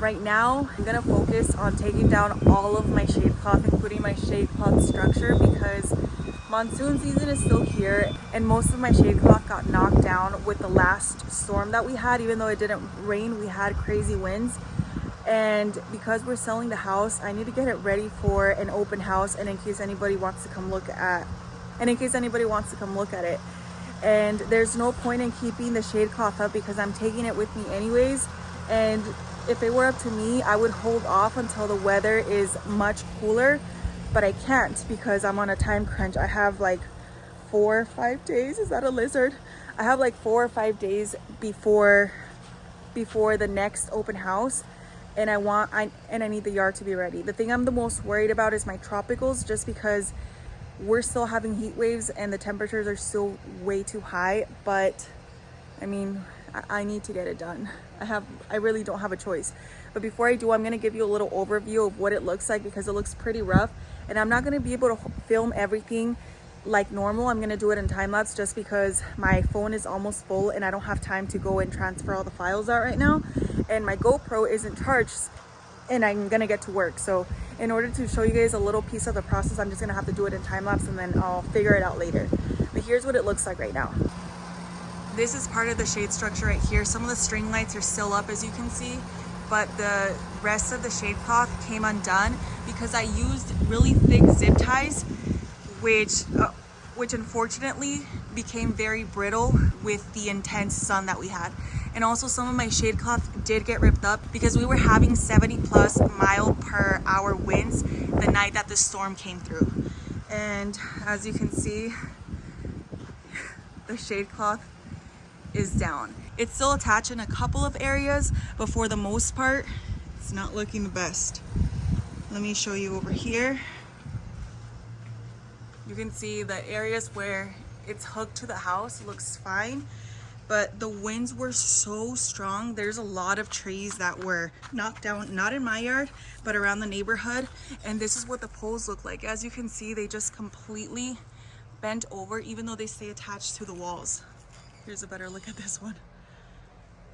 Right now, I'm gonna focus on taking down all of my shade cloth, including my shade cloth structure, because monsoon season is still here and most of my shade cloth got knocked down with the last storm that we had. Even though it didn't rain, we had crazy winds. And because we're selling the house, I need to get it ready for an open house, and in case anybody wants to come look at it. And there's no point in keeping the shade cloth up because I'm taking it with me anyways. And if it were up to me, I would hold off until the weather is much cooler, but I can't because I'm on a time crunch. I have like 4 or 5 days. Is that a lizard? I have like 4 or 5 days before the next open house, and I need the yard to be ready. The thing I'm the most worried about is my tropicals, just because we're still having heat waves and the temperatures are still way too high. But I mean, I need to get it done. I really don't have a choice. But before I do, I'm gonna give you a little overview of what it looks like because it looks pretty rough, and I'm not gonna be able to film everything like normal. I'm gonna do it in time lapse just because my phone is almost full and I don't have time to go and transfer all the files out right now, and my GoPro isn't charged and I'm gonna get to work. So in order to show you guys a little piece of the process, I'm just gonna have to do it in time lapse and then I'll figure it out later. But here's what it looks like right now. This is part of the shade structure right here. Some of the string lights are still up, as you can see, but the rest of the shade cloth came undone because I used really thick zip ties, which unfortunately became very brittle with the intense sun that we had. And also some of my shade cloth did get ripped up because we were having 70+ mile/hour winds the night that the storm came through. And as you can see, the shade cloth is down. It's still attached in a couple of areas, but for the most part, it's not looking the best. Let me show you over here. You can see the areas where it's hooked to the house looks fine, but the winds were so strong. There's a lot of trees that were knocked down, not in my yard, but around the neighborhood. And this is what the poles look like. As you can see, they just completely bent over, even though they stay attached to the walls. Here's a better look at this one.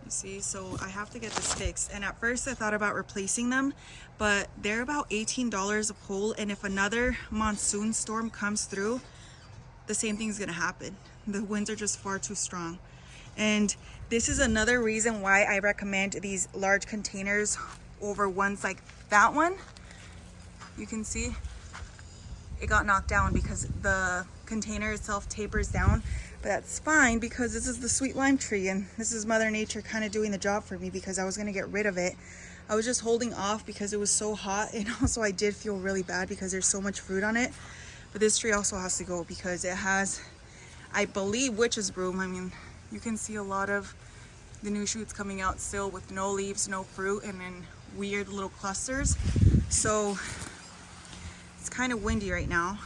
You see, so I have to get this fixed. And at first I thought about replacing them, but they're about $18 a pole. And if another monsoon storm comes through, the same thing's gonna happen. The winds are just far too strong. And this is another reason why I recommend these large containers over ones like that one. You can see it got knocked down because the container itself tapers down. But that's fine because this is the sweet lime tree and this is Mother Nature kind of doing the job for me because I was going to get rid of it. I was just holding off because it was so hot, and also I did feel really bad because there's so much fruit on it. But this tree also has to go because it has, I believe, witch's broom. I mean, you can see a lot of the new shoots coming out still with no leaves, no fruit, and then weird little clusters. So it's kind of windy right now.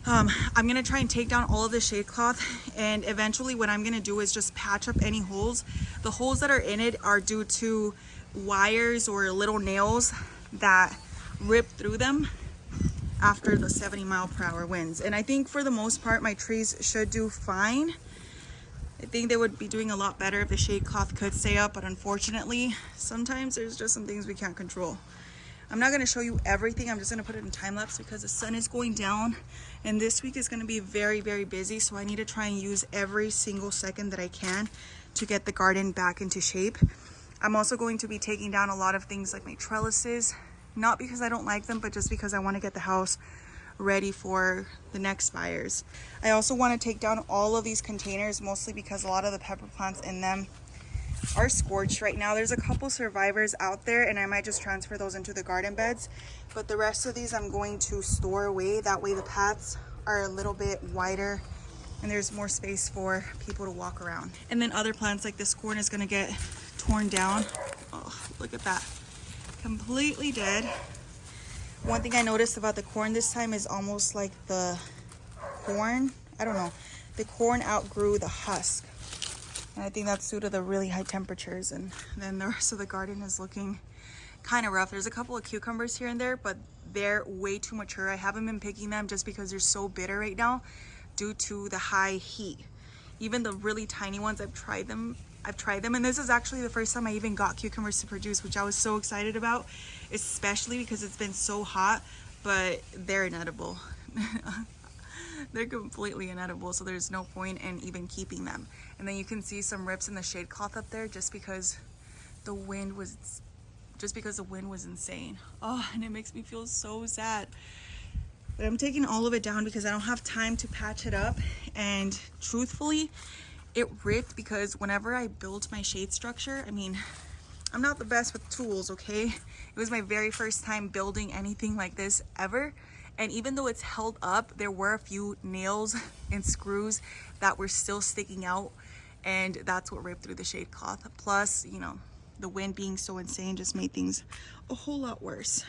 I'm gonna try and take down all of the shade cloth, and eventually what I'm gonna do is just patch up any holes. The holes that are in it are due to wires or little nails that rip through them after the 70-mile-per-hour winds. And I think for the most part my trees should do fine. I think they would be doing a lot better if the shade cloth could stay up, but unfortunately sometimes there's just some things we can't control. I'm not going to show you everything. I'm just going to put it in time lapse because the sun is going down and this week is going to be very, very busy. So I need to try and use every single second that I can to get the garden back into shape. I'm also going to be taking down a lot of things like my trellises, not because I don't like them, but just because I want to get the house ready for the next buyers. I also want to take down all of these containers, mostly because a lot of the pepper plants in them are scorched right now. There's a couple survivors out there and I might just transfer those into the garden beds, but the rest of these I'm going to store away. That way the paths are a little bit wider and there's more space for people to walk around. And then other plants like this corn is going to get torn down. Oh, look at that, completely dead. One thing I noticed about the corn this time is almost like the corn, I don't know, the corn outgrew the husk. And I think that's due to the really high temperatures. And then the rest of the garden is looking kind of rough. There's a couple of cucumbers here and there, but they're way too mature. I haven't been picking them just because they're so bitter right now due to the high heat. Even the really tiny ones, I've tried them I've tried them, and this is actually the first time I even got cucumbers to produce, which I was so excited about, especially because it's been so hot. But they're inedible. They're completely inedible, so there's no point in even keeping them. And then you can see some rips in the shade cloth up there just because the wind was insane. Oh, and it makes me feel so sad. But I'm taking all of it down because I don't have time to patch it up. And truthfully, it ripped because whenever I built my shade structure, I mean, I'm not the best with tools, okay? It was my very first time building anything like this ever. And even though it's held up, there were a few nails and screws that were still sticking out. And that's what ripped through the shade cloth. Plus, you know, the wind being so insane just made things a whole lot worse.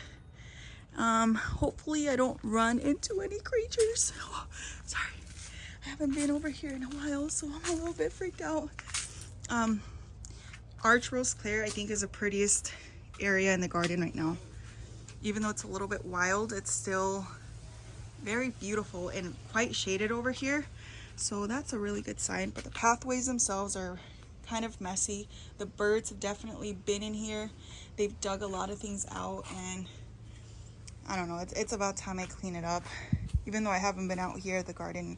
Hopefully I don't run into any creatures. Oh, sorry, I haven't been over here in a while, so I'm a little bit freaked out. Arch Rose Claire, I think, is the prettiest area in the garden right now. Even though it's a little bit wild, it's still very beautiful and quite shaded over here. So that's a really good sign. But the pathways themselves are kind of messy. The birds have definitely been in here. They've dug a lot of things out, and I don't know, it's about time I clean it up. Even though I haven't been out here, the garden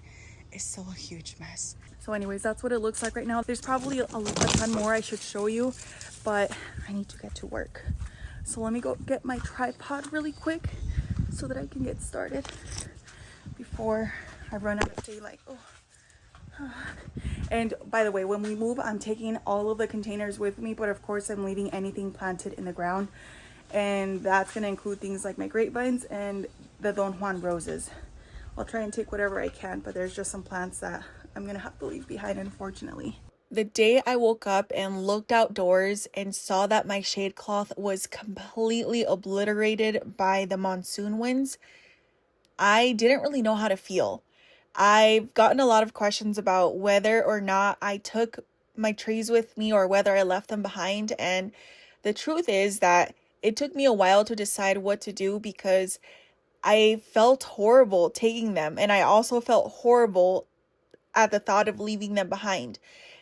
is still a huge mess. So anyways, that's what it looks like right now. There's probably a ton more I should show you, but I need to get to work. So let me go get my tripod really quick so that I can get started before I run out of daylight. Oh. And by the way, when we move, I'm taking all of the containers with me, but of course I'm leaving anything planted in the ground. And that's going to include things like my grapevines and the Don Juan roses. I'll try and take whatever I can, but there's just some plants that I'm going to have to leave behind, unfortunately. The day I woke up and looked outdoors and saw that my shade cloth was completely obliterated by the monsoon winds, I didn't really know how to feel. I've gotten a lot of questions about whether or not I took my trees with me or whether I left them behind. And the truth is that it took me a while to decide what to do because I felt horrible taking them. And I also felt horrible at the thought of leaving them behind.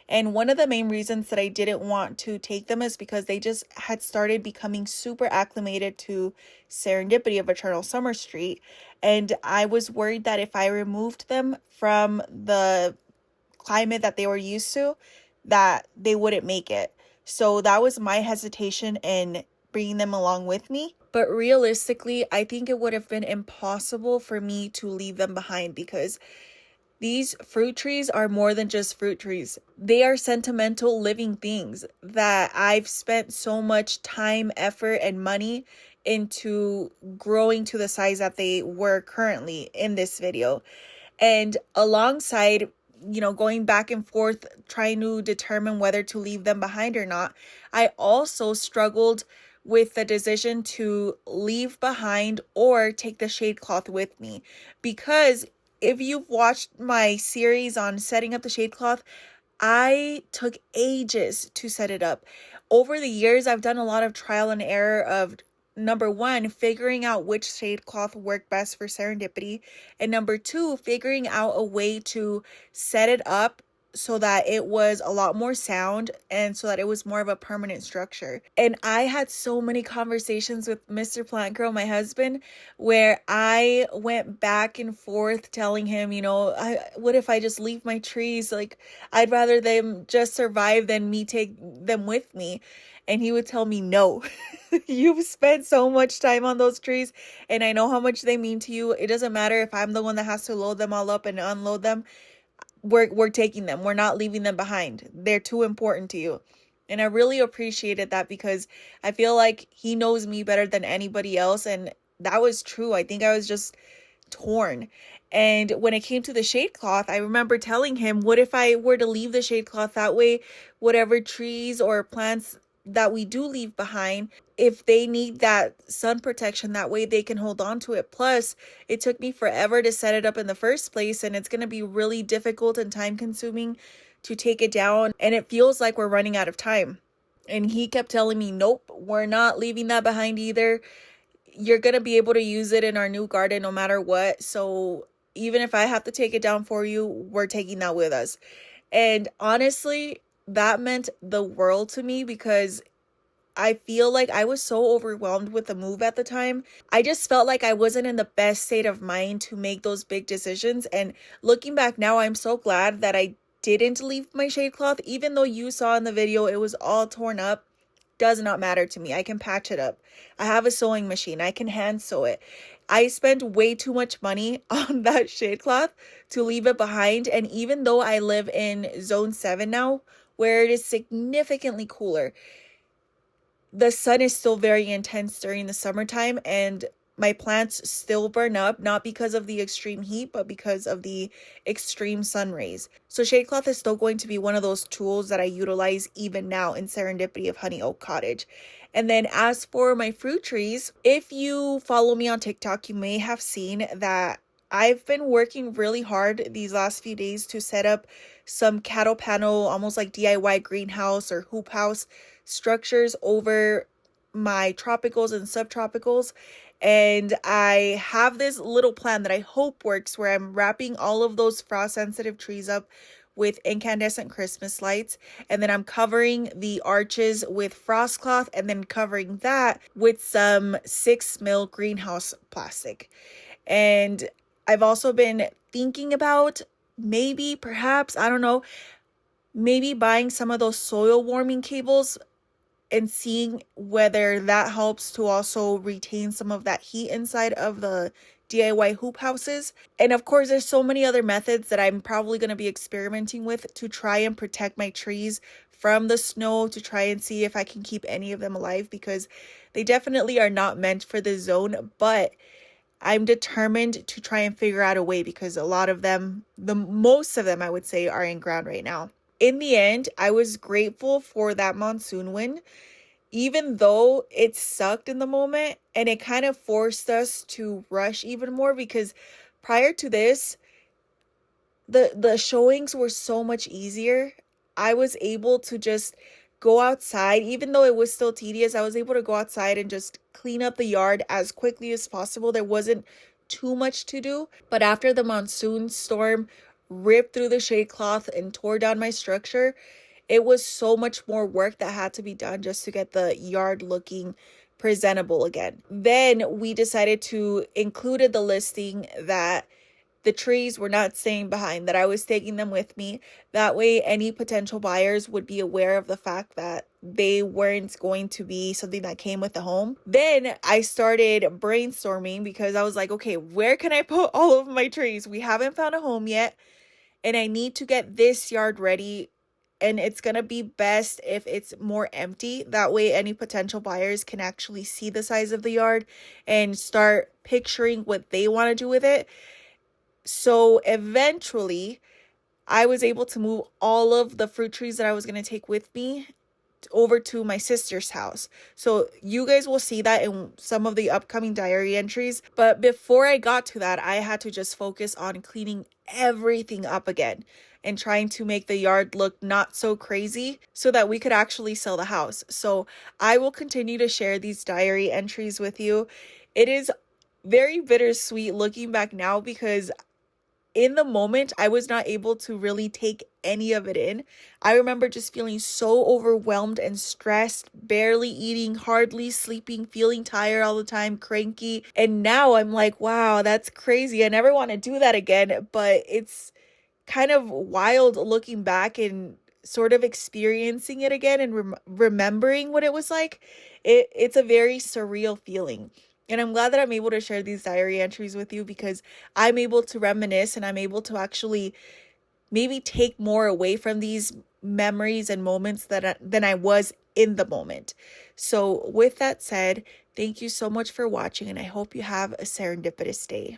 And one of the main reasons that I didn't want to take them is because they just had started becoming super acclimated to serendipity of Eternal Summer Street. And I was worried that if I removed them from the climate that they were used to, that they wouldn't make it. So that was my hesitation in bringing them along with me. But realistically, I think it would have been impossible for me to leave them behind because these fruit trees are more than just fruit trees. They are sentimental living things that I've spent so much time, effort, and money into growing to the size that they were currently in this video. And alongside, you know, going back and forth, trying to determine whether to leave them behind or not, I also struggled with the decision to leave behind or take the shade cloth with me. Because if you've watched my series on setting up the shade cloth, I took ages to set it up. Over the years, I've done a lot of trial and error of, number one, figuring out which shade cloth worked best for serendipity, and number two, figuring out a way to set it up so that it was a lot more sound and so that it was more of a permanent structure. And I had so many conversations with Mr. Plant Girl, my husband, where I went back and forth telling him, you know, what if I just leave my trees? Like, I'd rather them just survive than me take them with me. And he would tell me, no, you've spent so much time on those trees and I know how much they mean to you. It doesn't matter if I'm the one that has to load them all up and unload them. We're taking them. We're not leaving them behind. They're too important to you. And I really appreciated that because I feel like he knows me better than anybody else. And that was true. I think I was just torn. And when it came to the shade cloth, I remember telling him, what if I were to leave the shade cloth? That way, whatever trees or plants that we do leave behind, if they need that sun protection, that way they can hold on to it. Plus, it took me forever to set it up in the first place, and it's going to be really difficult and time consuming to take it down, and it feels like we're running out of time. And he kept telling me, nope, we're not leaving that behind either. You're going to be able to use it in our new garden no matter what. So even if I have to take it down for you, we're taking that with us. And honestly, that meant the world to me because I feel like I was so overwhelmed with the move at the time. I just felt like I wasn't in the best state of mind to make those big decisions. And looking back now, I'm so glad that I didn't leave my shade cloth. Even though you saw in the video it was all torn up, does not matter to me. I can patch it up. I have a sewing machine. I can hand sew it. I spent way too much money on that shade cloth to leave it behind. And even though I live in zone 7 now, where it is significantly cooler, the sun is still very intense during the summertime, and my plants still burn up, not because of the extreme heat, but because of the extreme sun rays. So shade cloth is still going to be one of those tools that I utilize even now in Serendipity of Honey Oak Cottage. And then as for my fruit trees, if you follow me on TikTok, you may have seen that I've been working really hard these last few days to set up some cattle panel, almost like DIY greenhouse or hoop house structures over my tropicals and subtropicals. And I have this little plan that I hope works, where I'm wrapping all of those frost sensitive trees up with incandescent Christmas lights, and then I'm covering the arches with frost cloth, and then covering that with some 6 mil greenhouse plastic. And I've also been thinking about maybe, perhaps, I don't know, maybe buying some of those soil warming cables and seeing whether that helps to also retain some of that heat inside of the DIY hoop houses. And of course, there's so many other methods that I'm probably going to be experimenting with to try and protect my trees from the snow, to try and see if I can keep any of them alive, because they definitely are not meant for the zone. But I'm determined to try and figure out a way, because a lot of them, most of them I would say, are in ground right now. In the end, I was grateful for that monsoon win, even though it sucked in the moment, and it kind of forced us to rush even more, because prior to this, the showings were so much easier. I was able to just go outside, even though it was still tedious. I was able to go outside and just clean up the yard as quickly as possible. There wasn't too much to do. But after the monsoon storm ripped through the shade cloth and tore down my structure, it was so much more work that had to be done just to get the yard looking presentable again. Then we decided to include the listing that the trees were not staying behind, that I was taking them with me. That way, any potential buyers would be aware of the fact that they weren't going to be something that came with the home. Then I started brainstorming, because I was like, okay, where can I put all of my trees? We haven't found a home yet, and I need to get this yard ready. And it's going to be best if it's more empty. That way, any potential buyers can actually see the size of the yard and start picturing what they want to do with it. So eventually, I was able to move all of the fruit trees that I was going to take with me over to my sister's house. So you guys will see that in some of the upcoming diary entries. But before I got to that, I had to just focus on cleaning everything up again and trying to make the yard look not so crazy so that we could actually sell the house. So I will continue to share these diary entries with you. It is very bittersweet looking back now, because in the moment, I was not able to really take any of it in. I remember just feeling so overwhelmed and stressed, barely eating, hardly sleeping, feeling tired all the time, cranky. And now I'm like, wow, that's crazy. I never want to do that again. But it's kind of wild looking back and sort of experiencing it again and remembering what it was like. It's a very surreal feeling. And I'm glad that I'm able to share these diary entries with you, because I'm able to reminisce, and I'm able to actually maybe take more away from these memories and moments than I was in the moment. So with that said, thank you so much for watching, and I hope you have a serendipitous day.